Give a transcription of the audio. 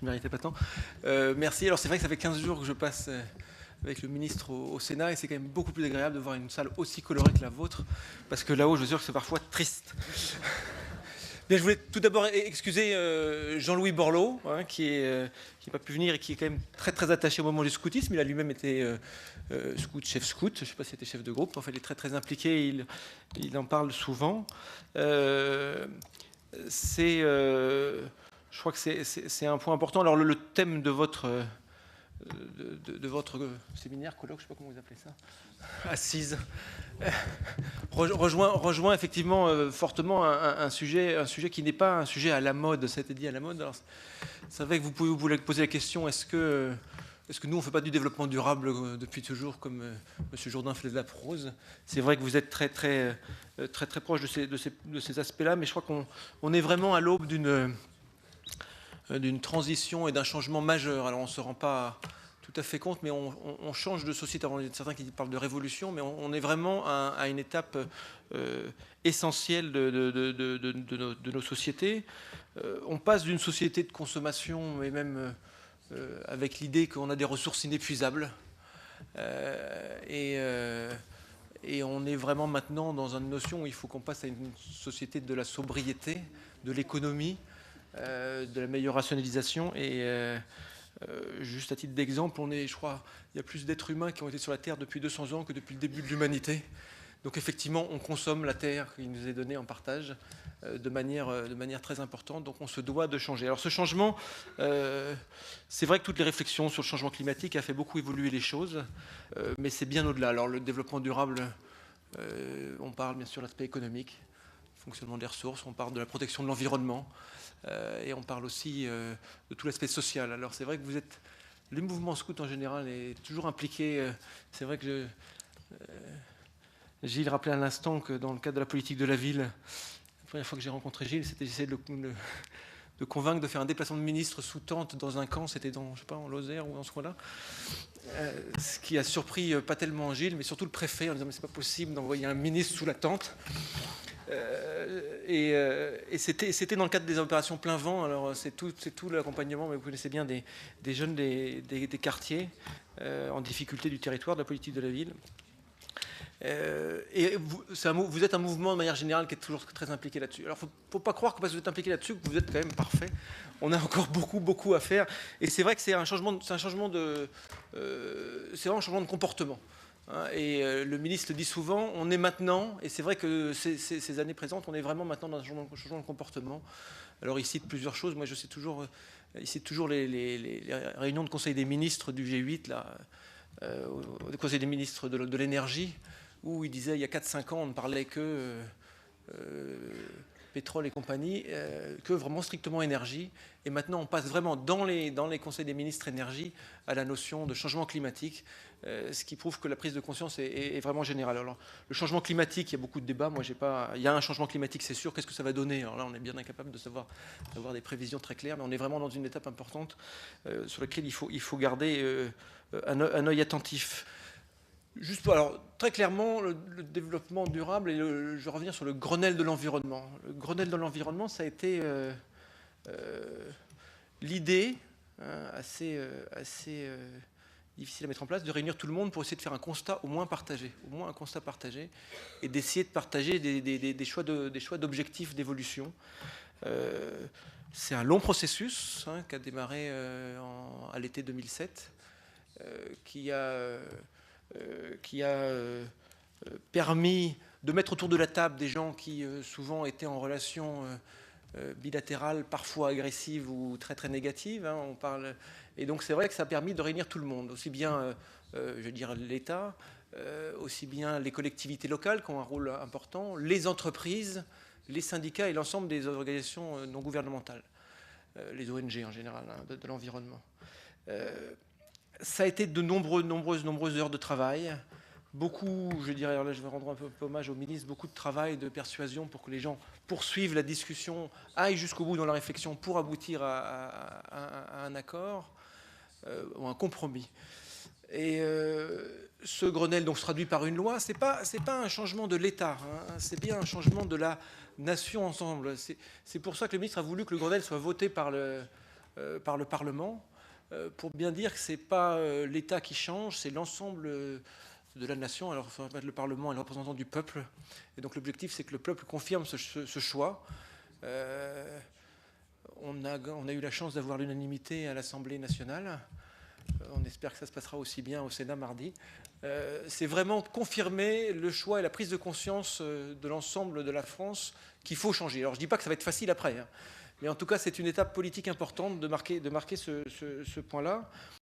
ne méritais pas tant. Merci. Alors c'est vrai que ça fait 15 jours que je passe avec le ministre au Sénat et c'est quand même beaucoup plus agréable de voir une salle aussi colorée que la vôtre, parce que là-haut, je suis sûr que c'est parfois triste. Bien, je voulais tout d'abord excuser Jean-Louis Borloo, hein, qui n'a pas pu venir et qui est quand même très très attaché au moment du scoutisme. Il a lui-même été scout, chef scout, je ne sais pas s'il était chef de groupe, enfin il est très très impliqué, il en parle souvent. Je crois que c'est un point important. Alors le thème de votre séminaire, colloque, je ne sais pas comment vous appelez ça, assise, rejoint effectivement fortement un sujet qui n'est pas un sujet à la mode, ça a été dit à la mode. Alors, c'est vrai que vous pouvez vous poser la question, est-ce que nous, on ne fait pas du développement durable depuis toujours, comme M. Jourdain fait de la prose? C'est vrai que vous êtes très proche de ces aspects-là, mais je crois qu'on est vraiment à l'aube d'une transition et d'un changement majeur. Alors on ne se rend pas tout à fait compte, mais on change de société. Alors, il y a certains qui parlent de révolution, mais on est vraiment à une étape essentielle de nos sociétés. On passe d'une société de consommation, mais même avec l'idée qu'on a des ressources inépuisables. Et on est vraiment maintenant dans une notion où il faut qu'on passe à une société de la sobriété, de l'économie, de la meilleure rationalisation. Et juste à titre d'exemple, je crois, il y a plus d'êtres humains qui ont été sur la Terre depuis 200 ans que depuis le début de l'humanité. Donc effectivement, on consomme la Terre qui nous est donnée en partage de manière très importante. Donc on se doit de changer. Alors ce changement, c'est vrai que toutes les réflexions sur le changement climatique a fait beaucoup évoluer les choses, mais c'est bien au-delà. Alors le développement durable, on parle bien sûr de l'aspect économique, fonctionnement des ressources, on parle de la protection de l'environnement, et on parle aussi de tout l'aspect social. Alors c'est vrai que le mouvement scout en général est toujours impliqué. C'est vrai que Gilles rappelait à l'instant que dans le cadre de la politique de la ville, la première fois que j'ai rencontré Gilles, c'était d'essayer de convaincre de faire un déplacement de ministre sous tente dans un camp, c'était dans, je sais pas, en Lozère ou dans ce coin-là. Ce qui a surpris pas tellement Gilles, mais surtout le préfet, en disant mais c'est pas possible d'envoyer un ministre sous la tente. Et c'était dans le cadre des opérations plein vent. Alors c'est tout l'accompagnement, mais vous connaissez bien des jeunes des quartiers en difficulté du territoire, de la politique de la ville. Et vous êtes un mouvement de manière générale qui est toujours très impliqué là-dessus. Alors il ne faut pas croire que parce que vous êtes impliqué là-dessus que vous êtes quand même parfait. On a encore beaucoup à faire. Et c'est vrai que c'est un changement de comportement. Et le ministre le dit souvent, on est maintenant, et c'est vrai que ces années présentes, on est vraiment maintenant dans un changement de comportement. Alors il cite plusieurs choses. Moi je sais toujours, il cite toujours les réunions de conseil des ministres du G8, là, au conseil des ministres de l'énergie, où il disait il y a 4-5 ans, on ne parlait que pétrole et compagnie, que vraiment strictement énergie. Et maintenant, on passe vraiment dans les conseils des ministres énergie à la notion de changement climatique, ce qui prouve que la prise de conscience est vraiment générale. Alors, le changement climatique, il y a beaucoup de débats. Moi, il y a un changement climatique, c'est sûr. Qu'est-ce que ça va donner? Alors là, on est bien incapable d'avoir des prévisions très claires, mais on est vraiment dans une étape importante sur laquelle il faut garder un œil attentif. Juste, alors, très clairement, le développement durable, et je vais revenir sur le Grenelle de l'environnement. Le Grenelle de l'environnement, ça a été l'idée assez difficile à mettre en place, de réunir tout le monde pour essayer de faire un constat au moins un constat partagé, et d'essayer de partager des choix d'objectifs d'évolution. C'est un long processus qui a démarré à l'été 2007, qui a permis de mettre autour de la table des gens qui souvent étaient en relation bilatérale, parfois agressive ou très négative. Et donc c'est vrai que ça a permis de réunir tout le monde, aussi bien je veux dire l'État, aussi bien les collectivités locales qui ont un rôle important, les entreprises, les syndicats et l'ensemble des organisations non gouvernementales, les ONG en général, de l'environnement. Ça a été de nombreuses heures de travail, beaucoup, je dirais, alors là je vais rendre un peu hommage au ministre, beaucoup de travail, de persuasion pour que les gens poursuivent la discussion, aillent jusqu'au bout dans la réflexion pour aboutir à un accord ou un compromis. Et ce Grenelle donc se traduit par une loi. C'est pas un changement de l'État, c'est bien un changement de la nation ensemble. C'est pour ça que le ministre a voulu que le Grenelle soit voté par par le Parlement, pour bien dire que ce n'est pas l'État qui change, c'est l'ensemble de la nation. Alors le Parlement est le représentant du peuple, et donc l'objectif c'est que le peuple confirme ce choix. On a eu la chance d'avoir l'unanimité à l'Assemblée nationale. On espère que ça se passera aussi bien au Sénat mardi. C'est vraiment confirmer le choix et la prise de conscience de l'ensemble de la France qu'il faut changer. Alors je ne dis pas que ça va être facile après, hein, mais en tout cas c'est une étape politique importante de marquer ce point-là.